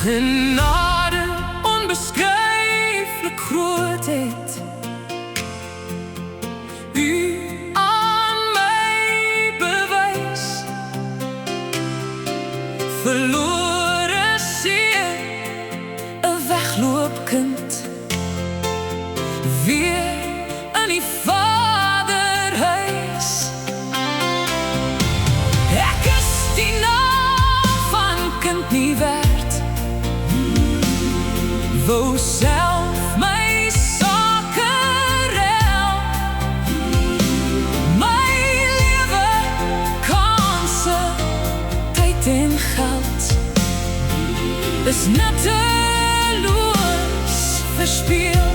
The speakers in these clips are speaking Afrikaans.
Genade, onbeschrijfelijk grootheid, u aan mij bewijs. Verloren zeer, een wegloopkind, weer in die vaderhuis. Ek is die naam van kind nie werd, wou self my sake ruil, my lewe, kanse, tyd en geld is nutteloos verspeel.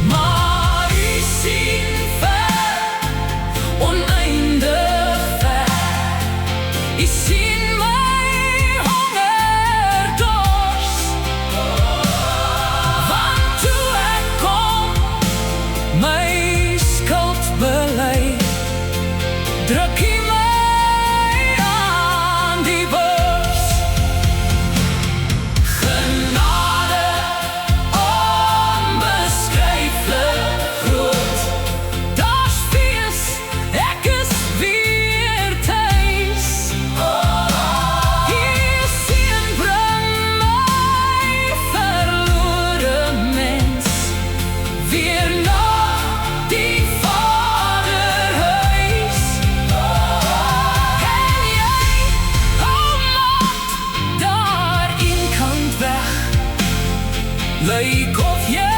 Maar u sien ver, oneindig ver, u sien my druk jy my aan die bors. Genade, onbeschrijfelijk groot, daar's fees, ek is weer thuis. Hier sien bring my verlore mens weer na die lyk of jy